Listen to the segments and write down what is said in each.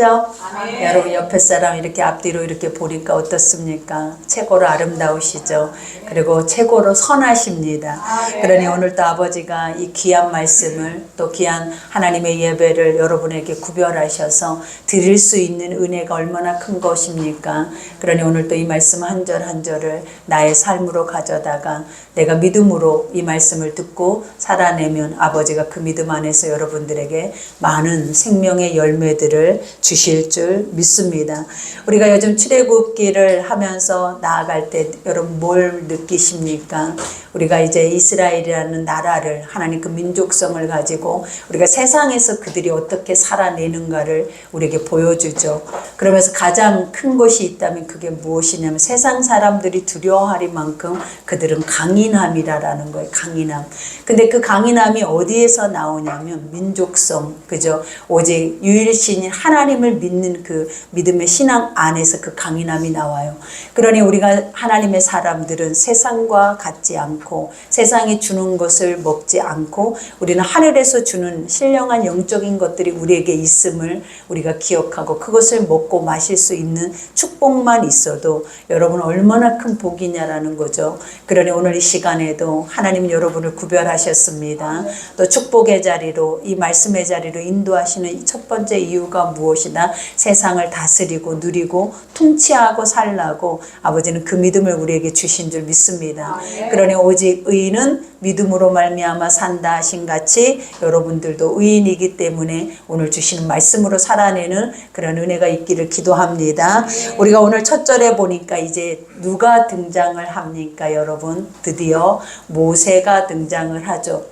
최고죠? 아멘. 여러분 옆에 사람 이렇게 앞뒤로 이렇게 보니까 어떻습니까? 최고로 아름다우시죠? 그리고 최고로 선하십니다. 그러니 오늘 또 아버지가 이 귀한 말씀을 또 귀한 하나님의 예배를 여러분에게 구별하셔서 드릴 수 있는 은혜가 얼마나 큰 것입니까? 그러니 오늘 또 이 말씀 한 절 한 절을 나의 삶으로 가져다가 내가 믿음으로 이 말씀을 듣고 살아내면 아버지가 그 믿음 안에서 여러분들에게 많은 생명의 열매들을 주실 줄 믿습니다. 우리가 요즘 출애굽기를 하면서 나아갈 때 여러분 뭘 느끼십니까? 우리가 이제 이스라엘이라는 나라를 하나님 그 민족성을 가지고 우리가 세상에서 그들이 어떻게 살아내는가를 우리에게 보여주죠. 그러면서 가장 큰 것이 있다면 그게 무엇이냐면 세상 사람들이 두려워할 만큼 그들은 강인함이라는 거예요. 강인함. 근데 그 강인함이 어디에서 나오냐면 민족성, 그죠? 오직 유일신인 하나님을 믿는 그 믿음의 신앙 안에서 그 강인함이 나와요. 그러니 우리가 하나님의 사람들은 세상과 같지 않고 세상이 주는 것을 먹지 않고 우리는 하늘에서 주는 신령한 영적인 것들이 우리에게 있음을 우리가 기억하고 그것을 먹고 마실 수 있는 축복만 있어도 여러분 얼마나 큰 복이냐라는 거죠. 그러니 오늘 이 시간에도 하나님은 여러분을 구별하셨습니다. 또 축복의 자리로 이 말씀의 자리로 인도하시는 첫 번째 이유가 무엇이다? 세상을 다스리고 누리고 통치하고 살라고 아버지는 그 믿음을 우리에게 주신 줄 믿습니다. 그러니 오직 의인은 믿음으로 말미암아 산다 하신 같이 여러분들도 의인이기 때문에 오늘 주시는 말씀으로 살아내는 그런 은혜가 있기를 기도합니다. 우리가 오늘 첫 절에 보니까 이제 누가 등장을 합니까? 여러분 드디어 모세가 등장을 하죠.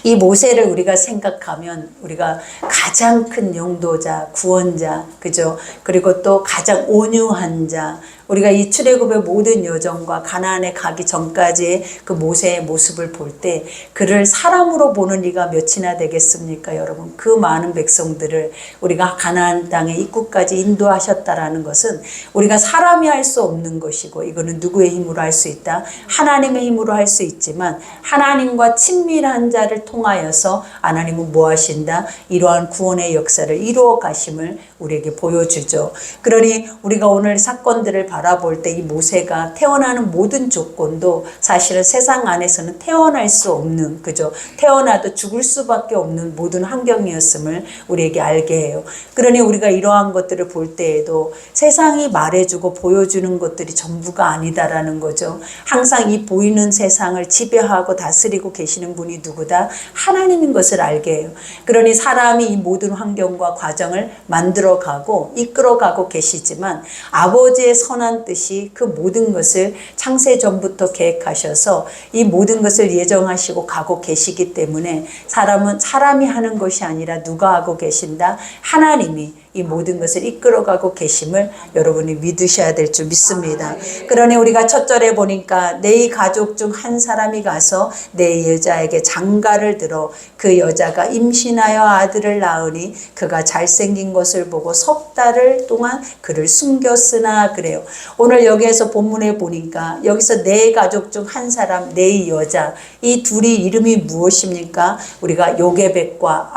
이 모세를 우리가 생각하면 우리가 가장 큰 용도자, 구원자, 그죠? 그리고 또 가장 온유한 자, 우리가 이 출애굽의 모든 여정과 가나안에 가기 전까지의 그 모세의 모습을 볼 때 그를 사람으로 보는 이가 몇이나 되겠습니까, 여러분? 그 많은 백성들을 우리가 가나안 땅에 입구까지 인도하셨다라는 것은 우리가 사람이 할 수 없는 것이고 이거는 누구의 힘으로 할 수 있다? 하나님의 힘으로 할 수 있지만 하나님과 친밀한 자를 통하여서 하나님은 뭐 하신다? 이러한 구원의 역사를 이루어 가심을 우리에게 보여주죠. 그러니 우리가 오늘 사건들을 바라볼 때 이 모세가 태어나는 모든 조건도 사실은 세상 안에서는 태어날 수 없는, 그죠? 태어나도 죽을 수밖에 없는 모든 환경이었음을 우리에게 알게 해요. 그러니 우리가 이러한 것들을 볼 때에도 세상이 말해주고 보여주는 것들이 전부가 아니다라는 거죠. 항상 이 보이는 세상을 지배하고 다스리고 계시는 분이 누구다? 하나님인 것을 알게 해요. 그러니 사람이 이 모든 환경과 과정을 만들어가고 이끌어가고 계시지만 아버지의 선한 뜻이 그 모든 것을 창세 전부터 계획하셔서 이 모든 것을 예정하시고 가고 계시기 때문에 사람은 사람이 하는 것이 아니라 누가 하고 계신다? 하나님이 이 모든 것을 이끌어가고 계심을 여러분이 믿으셔야 될 줄 믿습니다. 그러니 우리가 첫 절에 보니까 내 가족 중 한 사람이 가서 내 여자에게 장가를 들어 그 여자가 임신하여 아들을 낳으니 그가 잘생긴 것을 보고 석 달을 동안 그를 숨겼으나 그래요. 오늘 여기에서 본문에 보니까 여기서 내 가족 중 한 사람, 내 여자, 이 둘이 이름이 무엇입니까? 우리가 요게벳과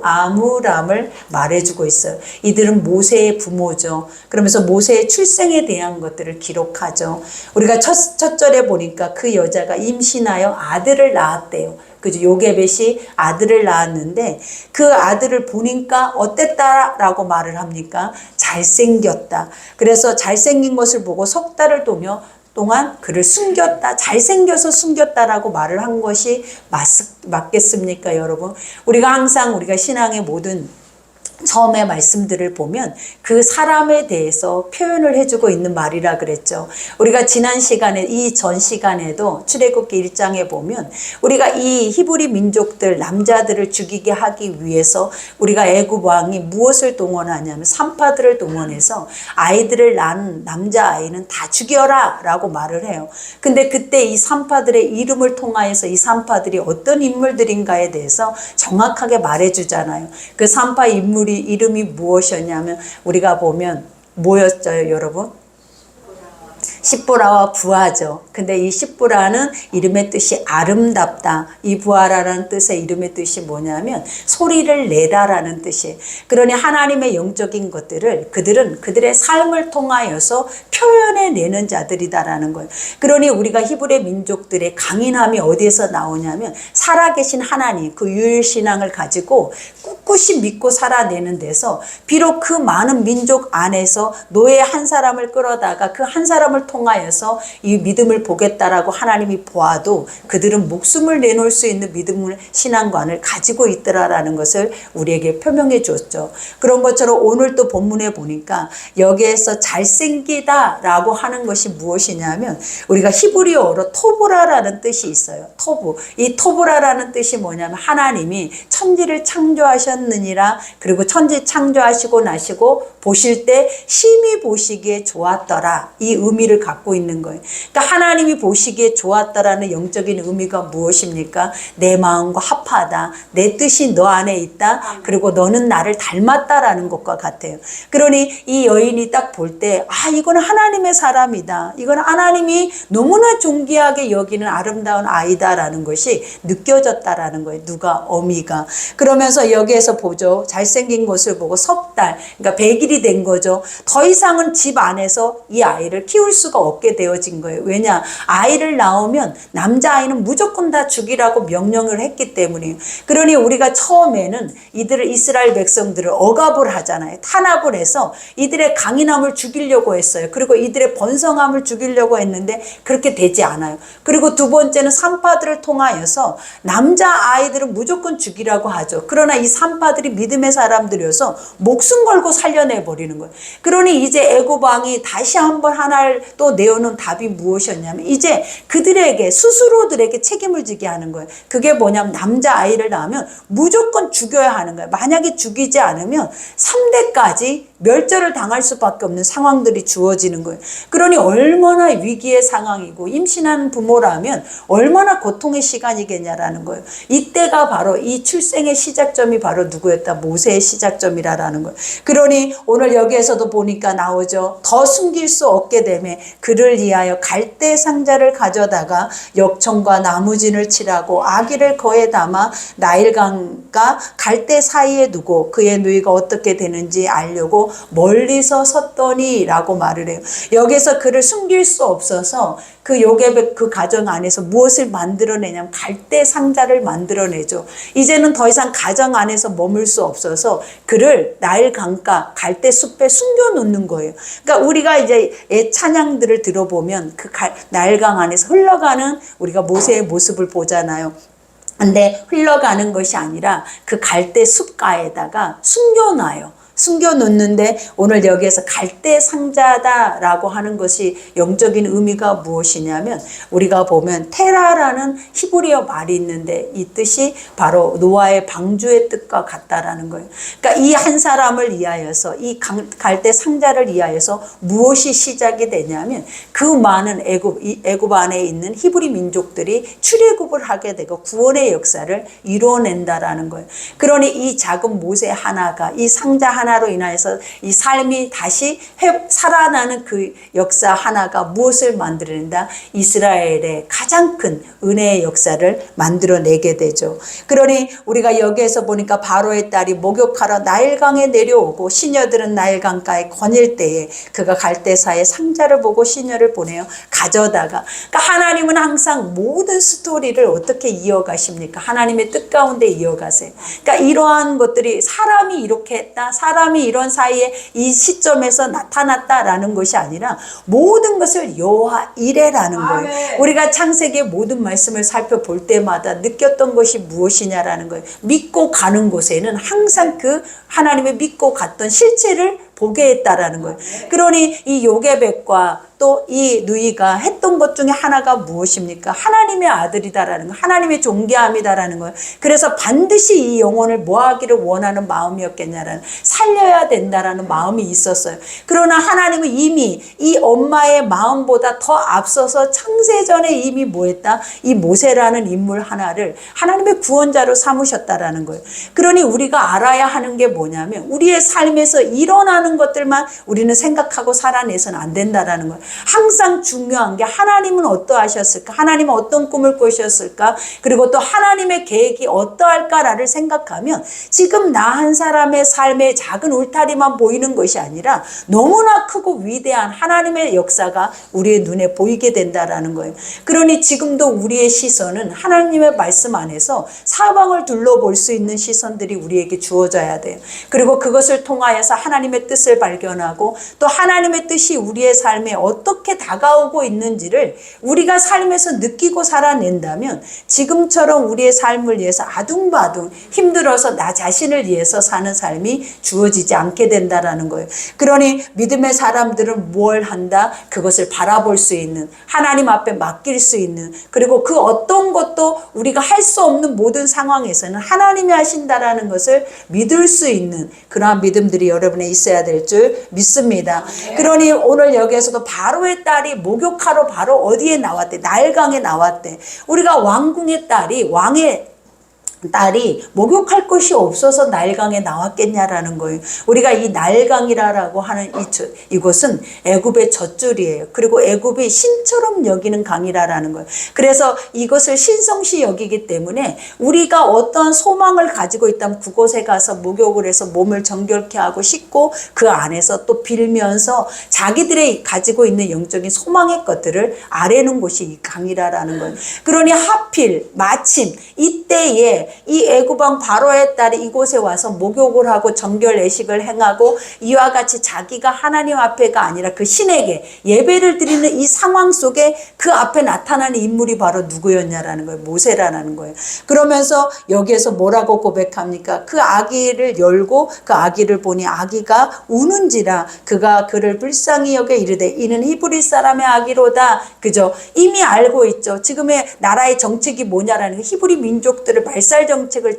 아므람을 말해주고 있어요. 이들은 모세의 부모죠. 그러면서 모세의 출생에 대한 것들을 기록하죠. 우리가 첫 절에 보니까 그 여자가 임신하여 아들을 낳았대요. 그죠? 요게벳이 아들을 낳았는데 그 아들을 보니까 어땠다라고 말을 합니까? 잘생겼다. 그래서 잘생긴 것을 보고 석 달을 동안 그를 숨겼다. 잘생겨서 숨겼다라고 말을 한 것이 맞겠습니까, 여러분? 우리가 항상 우리가 신앙의 모든 처음에 말씀들을 보면 그 사람에 대해서 표현을 해주고 있는 말이라 그랬죠. 우리가 지난 시간에 이 전 시간에도 출애굽기 1장에 보면 우리가 이 히브리 민족들 남자들을 죽이게 하기 위해서 우리가 애굽 왕이 무엇을 동원하냐면 산파들을 동원해서 아이들을 낳은 남자아이는 다 죽여라 라고 말을 해요. 근데 그때 이 산파들의 이름을 통하여서 이 산파들이 어떤 인물들인가에 대해서 정확하게 말해주잖아요. 그 산파 인물이 이름이 무엇이었냐면 우리가 보면 뭐였죠, 여러분? 십보라와 부하죠. 근데 이 십보라는 이름의 뜻이 아름답다. 이 부하라라는 뜻의 이름의 뜻이 뭐냐면 소리를 내다라는 뜻이에요. 그러니 하나님의 영적인 것들을 그들은 그들의 삶을 통하여서 표현해내는 자들이다라는 거예요. 그러니 우리가 히브리 민족들의 강인함이 어디에서 나오냐면 살아계신 하나님, 그 유일신앙을 가지고 꿋꿋이 믿고 살아내는 데서 비록 그 많은 민족 안에서 노예 한 사람을 끌어다가 그 한 사람을 통하여서 이 믿음을 보겠다라고 하나님이 보아도 그들은 목숨을 내놓을 수 있는 믿음을 신앙관을 가지고 있더라라는 것을 우리에게 표명해 줬죠. 그런 것처럼 오늘 또 본문에 보니까 여기에서 잘생기다라고 하는 것이 무엇이냐면 우리가 히브리어로 토브라라는 뜻이 있어요. 토브. 이 토브라라는 뜻이 뭐냐면 하나님이 천지를 창조하셨느니라. 그리고 천지 창조하시고 나시고 보실 때 심히 보시기에 좋았더라. 이 의미를 갖고 있는 거예요. 그러니까 하나님이 보시기에 좋았다라는 영적인 의미가 무엇입니까? 내 마음과 합하다. 내 뜻이 너 안에 있다. 그리고 너는 나를 닮았다라는 것과 같아요. 그러니 이 여인이 딱 볼 때 이거는 하나님의 사람이다. 이거는 하나님이 너무나 존귀하게 여기는 아름다운 아이다라는 것이 느껴졌다라는 거예요. 누가? 어미가. 그러면서 여기에서 보죠. 잘생긴 것을 보고 석 달, 그러니까 100일이 된 거죠. 더 이상은 집 안에서 이 아이를 키울 수가 없게 되어진 거예요. 왜냐? 아이를 낳으면 남자아이는 무조건 다 죽이라고 명령을 했기 때문이에요. 그러니 우리가 처음에는 이스라엘 백성들을 억압을 하잖아요. 탄압을 해서 이들의 강인함을 죽이려고 했어요. 그리고 이들의 번성함을 죽이려고 했는데 그렇게 되지 않아요. 그리고 두 번째는 산파들을 통하여서 남자아이들은 무조건 죽이라고 하죠. 그러나 이 산파들이 믿음의 사람들이어서 목숨 걸고 살려내버리는 거예요. 그러니 이제 애굽 왕이 다시 한번 하나를 또 내어놓은 답이 무엇이었냐면 이제 그들에게 스스로들에게 책임을 지게 하는 거예요. 그게 뭐냐면 남자아이를 낳으면 무조건 죽여야 하는 거예요. 만약에 죽이지 않으면 3대까지 멸절을 당할 수밖에 없는 상황들이 주어지는 거예요. 그러니 얼마나 위기의 상황이고 임신한 부모라면 얼마나 고통의 시간이겠냐라는 거예요. 이때가 바로 이 출생의 시작점이 바로 누구였다? 모세의 시작점이라는 거예요. 그러니 오늘 여기에서도 보니까 나오죠. 더 숨길 수 없게 되매 그를 위하여 갈대 상자를 가져다가 역청과 나무진을 칠하고 아기를 거에 담아 나일강과 갈대 사이에 두고 그의 누이가 어떻게 되는지 알려고 멀리서 섰더니 라고 말을 해요. 여기서 그를 숨길 수 없어서 그 요게벳 그 가정 안에서 무엇을 만들어내냐면 갈대 상자를 만들어내죠. 이제는 더 이상 가정 안에서 머물 수 없어서 그를 나일 강가 갈대 숲에 숨겨놓는 거예요. 그러니까 우리가 이제 찬양들을 들어보면 그 나일강 안에서 흘러가는 우리가 모세의 모습을 보잖아요. 근데 흘러가는 것이 아니라 그 갈대 숲가에다가 숨겨놔요. 숨겨놓는데 오늘 여기에서 갈대 상자다라고 하는 것이 영적인 의미가 무엇이냐면 우리가 보면 테라라는 히브리어 말이 있는데 이 뜻이 바로 노아의 방주의 뜻과 같다라는 거예요. 그러니까 이 한 사람을 위하여서 이 갈대 상자를 위하여서 무엇이 시작이 되냐면 그 많은 애굽 안에 있는 히브리 민족들이 출애굽을 하게 되고 구원의 역사를 이루어낸다라는 거예요. 그러니 이 작은 모세 하나가 이 상자 하나로 인하여서 이 삶이 다시 살아나는 그 역사 하나가 무엇을 만들어낸다? 이스라엘의 가장 큰 은혜의 역사를 만들어내게 되죠. 그러니 우리가 여기에서 보니까 바로의 딸이 목욕하러 나일강에 내려오고 시녀들은 나일강가에 거닐 때에 그가 갈대사의 상자를 보고 시녀를 보내요. 가져다가 그러니까 하나님은 항상 모든 스토리를 어떻게 이어가십니까? 하나님의 뜻 가운데 이어가세요. 그러니까 이러한 것들이 사람이 이렇게 했다. 사람이 이런 사이에 이 시점에서 나타났다라는 것이 아니라 모든 것을 여호와 이레라는 거예요. 우리가 창세기의 모든 말씀을 살펴볼 때마다 느꼈던 것이 무엇이냐라는 거예요. 믿고 가는 곳에는 항상 그 하나님의 믿고 갔던 실체를 보게 했다라는 거예요. 그러니 이 요게벳과 또 이 누이가 했던 것 중에 하나가 무엇입니까? 하나님의 아들이다라는 거, 하나님의 존귀함이다라는 거예요. 그래서 반드시 이 영혼을 뭐하기를 원하는 마음이었겠냐라는, 살려야 된다라는 마음이 있었어요. 그러나 하나님은 이미 이 엄마의 마음보다 더 앞서서 창세전에 이미 뭐했다? 이 모세라는 인물 하나를 하나님의 구원자로 삼으셨다라는 거예요. 그러니 우리가 알아야 하는 게 뭐냐면 우리의 삶에서 일어나는 원하는 것들만 우리는 생각하고 살아내서는 안 된다라는 거예요. 항상 중요한 게 하나님은 어떠하셨을까? 하나님은 어떤 꿈을 꾸셨을까? 그리고 또 하나님의 계획이 어떠할까를 생각하면 지금 나 한 사람의 삶의 작은 울타리만 보이는 것이 아니라 너무나 크고 위대한 하나님의 역사가 우리의 눈에 보이게 된다라는 거예요. 그러니 지금도 우리의 시선은 하나님의 말씀 안에서 사방을 둘러볼 수 있는 시선들이 우리에게 주어져야 돼요. 그리고 그것을 통하여서 하나님의 뜻을 발견하고 또 하나님의 뜻이 우리의 삶에 어떻게 다가오고 있는지를 우리가 삶에서 느끼고 살아낸다면 지금처럼 우리의 삶을 위해서 아둥바둥 힘들어서 나 자신을 위해서 사는 삶이 주어지지 않게 된다라는 거예요. 그러니 믿음의 사람들은 뭘 한다? 그것을 바라볼 수 있는, 하나님 앞에 맡길 수 있는, 그리고 그 어떤 것도 우리가 할 수 없는 모든 상황에서는 하나님이 하신다라는 것을 믿을 수 있는 그러한 믿음들이 여러분에 있어야 될 줄 믿습니다. 그러니 오늘 여기에서도 바로의 딸이 목욕하러 바로 어디에 나왔대? 나일강에 나왔대. 우리가 왕궁의 딸이 목욕할 곳이 없어서 나일강에 나왔겠냐라는 거예요. 우리가 이 나일강이라고 하는 이곳은 애굽의 젖줄이에요. 그리고 애굽이 신처럼 여기는 강이라는 거예요. 그래서 이것을 신성시 여기기 때문에 우리가 어떠한 소망을 가지고 있다면 그곳에 가서 목욕을 해서 몸을 정결케 하고 씻고 그 안에서 또 빌면서 자기들의 가지고 있는 영적인 소망의 것들을 아뢰는 곳이 이 강이라는 거예요. 그러니 하필 마침 이때에 이 애굽왕 바로의 딸이 이곳에 와서 목욕을 하고 정결 예식을 행하고 이와 같이 자기가 하나님 앞에가 아니라 그 신에게 예배를 드리는 이 상황 속에 그 앞에 나타나는 인물이 바로 누구였냐라는 거예요. 모세라는 거예요. 그러면서 여기에서 뭐라고 고백합니까? 그 아기를 열고 그 아기를 보니 아기가 우는지라 그가 그를 불쌍히 여겨 이르되 이는 히브리 사람의 아기로다. 그죠? 이미 알고 있죠. 지금의 나라의 정책이 뭐냐라는 거, 히브리 민족들을 말살 정책을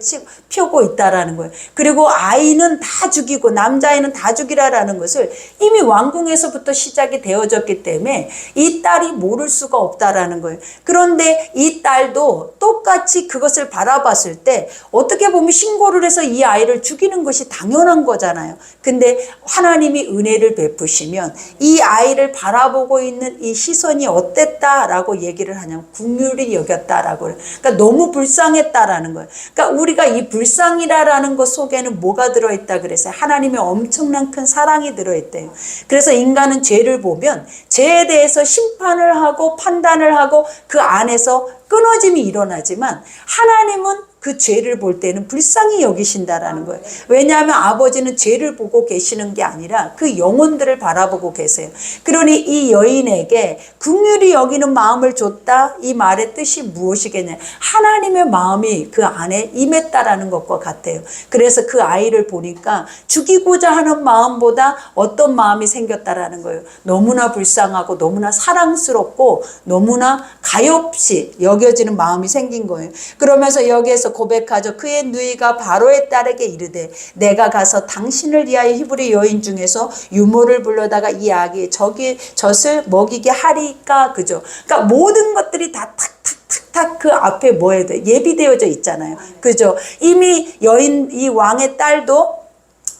펴고 있다라는 거예요. 그리고 아이는 다 죽이고 남자아이는 다 죽이라라는 것을 이미 왕궁에서부터 시작이 되어졌기 때문에 이 딸이 모를 수가 없다라는 거예요. 그런데 이 딸도 똑같이 그것을 바라봤을 때 어떻게 보면 신고를 해서 이 아이를 죽이는 것이 당연한 거잖아요. 근데 하나님이 은혜를 베푸시면 이 아이를 바라보고 있는 이 시선이 어땠다라고 얘기를 하냐면 긍휼히 여겼다라고 그래요. 그러니까 너무 불쌍했다라는 거예요. 그러니까 우리가 이 불쌍이라는 것 속에는 뭐가 들어있다 그랬어요? 하나님의 엄청난 큰 사랑이 들어있대요. 그래서 인간은 죄를 보면 죄에 대해서 심판을 하고 판단을 하고 그 안에서 끊어짐이 일어나지만 하나님은 그 죄를 볼 때는 불쌍히 여기신다라는 거예요. 왜냐하면 아버지는 죄를 보고 계시는 게 아니라 그 영혼들을 바라보고 계세요. 그러니 이 여인에게 긍휼히 여기는 마음을 줬다. 이 말의 뜻이 무엇이겠냐? 하나님의 마음이 그 안에 임했다라는 것과 같아요. 그래서 그 아이를 보니까 죽이고자 하는 마음보다 어떤 마음이 생겼다라는 거예요. 너무나 불쌍하고 너무나 사랑스럽고 너무나 가엾이 여겨지는 마음이 생긴 거예요. 그러면서 여기에서 고백하죠. 그의 누이가 바로의 딸에게 이르되 내가 가서 당신을 위하여 히브리 여인 중에서 유모를 불러다가 이 아기 젖을 먹이게 하리까. 그죠? 그러니까 모든 것들이 다 탁탁탁탁 그 앞에 뭐 해야 돼? 예비되어져 있잖아요. 그죠? 이미 이 왕의 딸도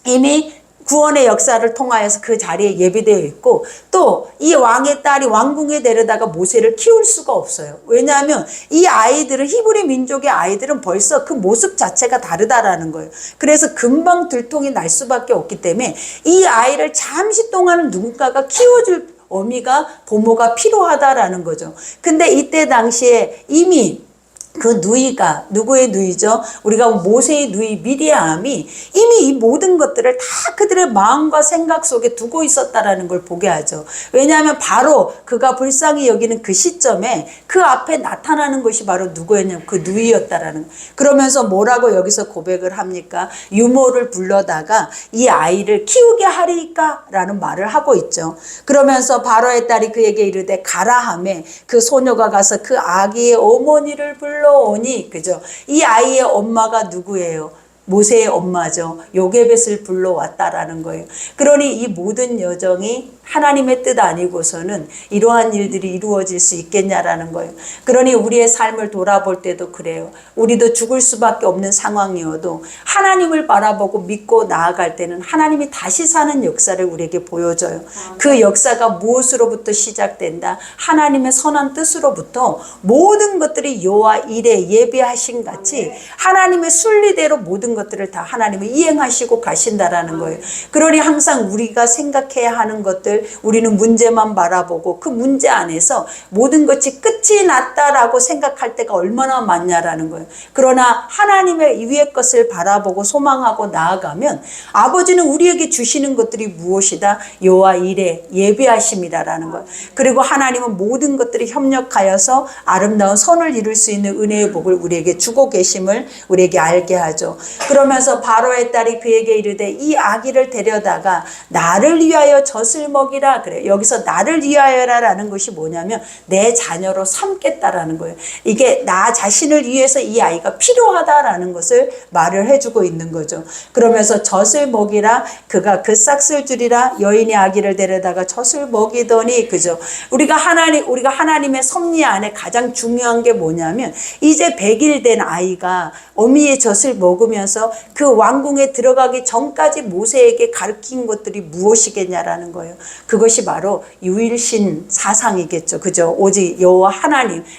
이미 구원의 역사를 통하여서 그 자리에 예비되어 있고 또 이 왕의 딸이 왕궁에 데려다가 모세를 키울 수가 없어요. 왜냐하면 이 아이들은 히브리 민족의 아이들은 벌써 그 모습 자체가 다르다라는 거예요. 그래서 금방 들통이 날 수밖에 없기 때문에 이 아이를 잠시 동안은 누군가가 키워줄 어미가 부모가 필요하다라는 거죠. 근데 이때 당시에 이미 그 누이가 누구의 누이죠? 우리가 모세의 누이 미리암이 이미 이 모든 것들을 다 그들의 마음과 생각 속에 두고 있었다라는 걸 보게 하죠. 왜냐하면 바로 그가 불쌍히 여기는 그 시점에 그 앞에 나타나는 것이 바로 누구였냐면 그 누이였다라는. 그러면서 뭐라고 여기서 고백을 합니까? 유모를 불러다가 이 아이를 키우게 하리까 라는 말을 하고 있죠. 그러면서 바로의 딸이 그에게 이르되 가라 하매 그 소녀가 가서 그 아기의 어머니를 불러오니, 그죠? 이 아이의 엄마가 누구예요? 모세의 엄마죠. 요게벳을 불러왔다라는 거예요. 그러니 이 모든 여정이 하나님의 뜻 아니고서는 이러한 일들이 이루어질 수 있겠냐라는 거예요. 그러니 우리의 삶을 돌아볼 때도 그래요. 우리도 죽을 수밖에 없는 상황이어도 하나님을 바라보고 믿고 나아갈 때는 하나님이 다시 사는 역사를 우리에게 보여줘요. 그 역사가 무엇으로부터 시작된다? 하나님의 선한 뜻으로부터 모든 것들이 여호와 일에 예비하신 같이 하나님의 순리대로 모든 것들을 다 하나님이 이행하시고 가신다라는 거예요. 그러니 항상 우리가 생각해야 하는 것들, 우리는 문제만 바라보고 그 문제 안에서 모든 것이 끝이 났다라고 생각할 때가 얼마나 많냐라는 거예요. 그러나 하나님의 위의 것을 바라보고 소망하고 나아가면 아버지는 우리에게 주시는 것들이 무엇이다? 여호와 일에 예비하심이라는 거예요. 그리고 하나님은 모든 것들이 협력하여서 아름다운 선을 이룰 수 있는 은혜의 복을 우리에게 주고 계심을 우리에게 알게 하죠. 그러면서 바로의 딸이 그에게 이르되 이 아기를 데려다가 나를 위하여 젖을 먹이라 그래요. 여기서 나를 위하여라라는 것이 뭐냐면 내 자녀로 삼겠다라는 거예요. 이게 나 자신을 위해서 이 아이가 필요하다라는 것을 말을 해주고 있는 거죠. 그러면서 젖을 먹이라 그가 그 싹쓸 줄이라 여인이 아기를 데려다가 젖을 먹이더니 그죠. 우리가 하나님의 섭리 안에 가장 중요한 게 뭐냐면 이제 100일 된 아이가 어미의 젖을 먹으면서 그 왕궁에 들어가기 전까지 모세에게 가르친 것들이 무엇이겠냐라는 거예요. 그것이 바로 유일신 사상이겠죠. 그죠? 오직 여호와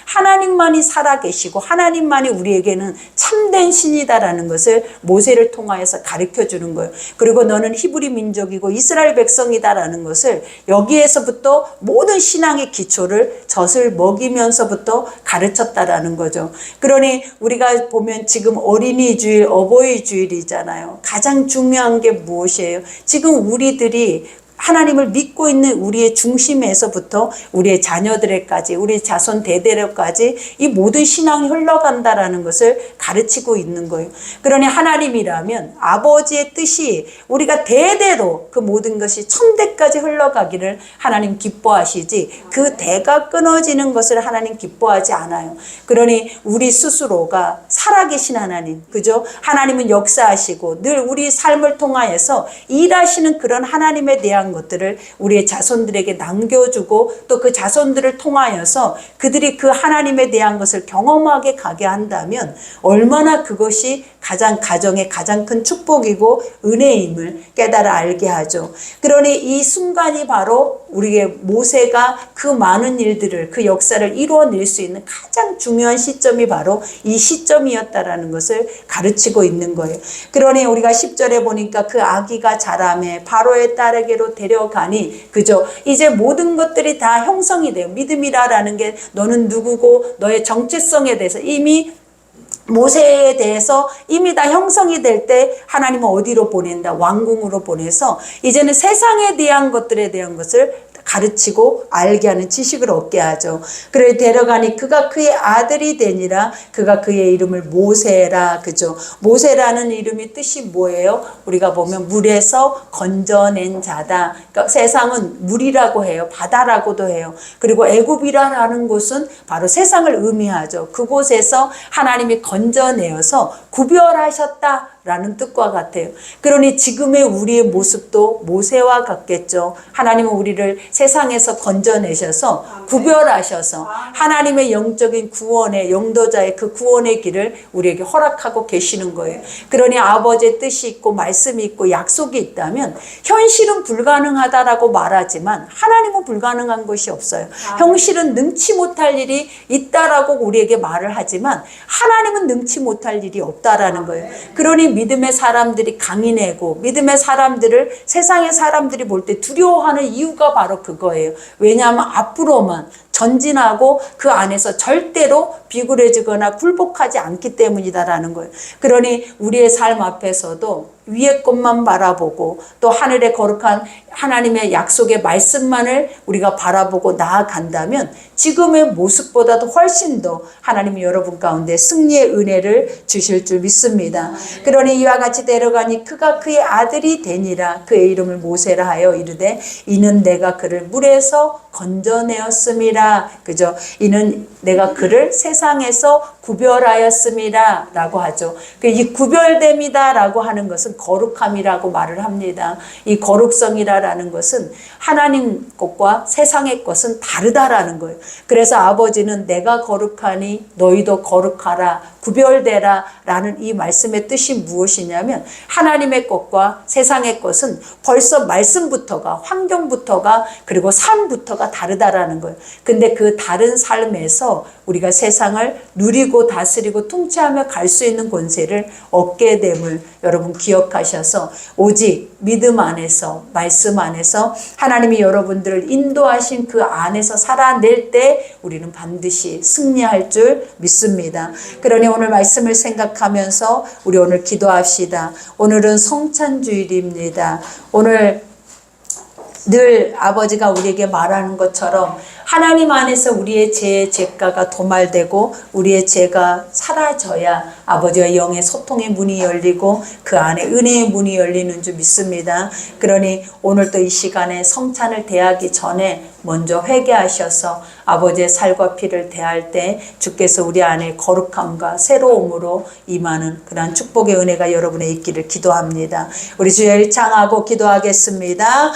하나님만이 살아계시고 하나님만이 우리에게는 참된 신이다라는 것을 모세를 통하여서 가르쳐 주는 거예요. 그리고 너는 히브리 민족이고 이스라엘 백성이다라는 것을 여기에서부터 모든 신앙의 기초를 젖을 먹이면서부터 가르쳤다라는 거죠. 그러니 우리가 보면 지금 어린이주일, 어버이주일이잖아요. 가장 중요한 게 무엇이에요? 지금 우리들이 하나님을 믿고 있는 우리의 중심에서부터 우리의 자녀들에까지 우리 자손 대대로까지 이 모든 신앙이 흘러간다라는 것을 가르치고 있는 거예요. 그러니 하나님이라면 아버지의 뜻이 우리가 대대로 그 모든 것이 천대까지 흘러가기를 하나님 기뻐하시지 그 대가 끊어지는 것을 하나님 기뻐하지 않아요. 그러니 우리 스스로가 살아계신 하나님, 그죠? 하나님은 역사하시고 늘 우리 삶을 통하여서 일하시는 그런 하나님에 대한 것들을 우리의 자손들에게 남겨주고 또 그 자손들을 통하여서 그들이 그 하나님에 대한 것을 경험하게 가게 한다면 얼마나 그것이 가정의 가장 큰 축복이고 은혜임을 깨달아 알게 하죠. 그러니 이 순간이 바로 우리의 모세가 그 많은 일들을 그 역사를 이루어낼 수 있는 가장 중요한 시점이 바로 이 시점이었다라는 것을 가르치고 있는 거예요. 그러니 우리가 10절에 보니까 그 아기가 자라매 바로의 딸에게로 데려가니 그죠? 이제 모든 것들이 다 형성이 돼요. 믿음이라는 게 너는 누구고 너의 정체성에 대해서 이미 모세에 대해서 이미 다 형성이 될 때 하나님은 어디로 보낸다? 왕궁으로 보내서 이제는 세상에 대한 것들에 대한 것을 가르치고 알게 하는 지식을 얻게 하죠. 그래 데려가니 그가 그의 아들이 되니라. 그가 그의 이름을 모세라. 그죠? 모세라는 이름이 뜻이 뭐예요? 우리가 보면 물에서 건져낸 자다. 그러니까 세상은 물이라고 해요. 바다라고도 해요. 그리고 애굽이라는 곳은 바로 세상을 의미하죠. 그곳에서 하나님이 건져내어서 구별하셨다 라는 뜻과 같아요. 그러니 지금의 우리의 모습도 모세와 같겠죠. 하나님은 우리를 세상에서 건져내셔서 구별하셔서 하나님의 영적인 구원의 영도자의 그 구원의 길을 우리에게 허락하고 계시는 거예요. 그러니 아버지의 뜻이 있고 말씀이 있고 약속이 있다면 현실은 불가능하다라고 말하지만 하나님은 불가능한 것이 없어요. 현실은 능치 못할 일이 있다라고 우리에게 말을 하지만 하나님은 능치 못할 일이 없다라는 거예요. 그러니 믿음의 사람들이 강인하고 믿음의 사람들을 세상의 사람들이 볼 때 두려워하는 이유가 바로 그거예요. 왜냐하면 앞으로만 전진하고 그 안에서 절대로 비굴해지거나 굴복하지 않기 때문이다라는 거예요. 그러니 우리의 삶 앞에서도 위의 것만 바라보고 또 하늘의 거룩한 하나님의 약속의 말씀만을 우리가 바라보고 나아간다면 지금의 모습보다도 훨씬 더 하나님이 여러분 가운데 승리의 은혜를 주실 줄 믿습니다. 그러니 이와 같이 데려가니 그가 그의 아들이 되니라. 그의 이름을 모세라 하여 이르되 이는 내가 그를 물에서 건져내었음이라. 그죠? 이는 내가 그를 세상에서 구별하였음이라 라고 하죠. 이 구별됨이다 라고 하는 것은 거룩함이라고 말을 합니다. 이 거룩성이라는 것은 하나님 것과 세상의 것은 다르다라는 거예요. 그래서 아버지는 내가 거룩하니 너희도 거룩하라, 구별되라 라는 이 말씀의 뜻이 무엇이냐면 하나님의 것과 세상의 것은 벌써 말씀부터가, 환경부터가, 그리고 삶부터가 다르다라는 거예요. 근데 그 다른 삶에서 우리가 세상을 누리고 다스리고 통치하며 갈 수 있는 권세를 얻게 됨을 여러분 기억하셔서 오직 믿음 안에서, 말씀 안에서 하나님이 여러분들을 인도하신 그 안에서 살아낼 때 우리는 반드시 승리할 줄 믿습니다. 그러니 오늘 말씀을 생각하면서 우리 오늘 기도합시다. 오늘은 성찬주일입니다. 오늘 늘 아버지가 우리에게 말하는 것처럼 하나님 안에서 우리의 죄의 죄가가 도말되고 우리의 죄가 사라져야 아버지와 영의 소통의 문이 열리고 그 안에 은혜의 문이 열리는 줄 믿습니다. 그러니 오늘 또 이 시간에 성찬을 대하기 전에 먼저 회개하셔서 아버지의 살과 피를 대할 때 주께서 우리 안에 거룩함과 새로움으로 임하는 그러한 축복의 은혜가 여러분의 있기를 기도합니다. 우리 주여 일창하고 기도하겠습니다.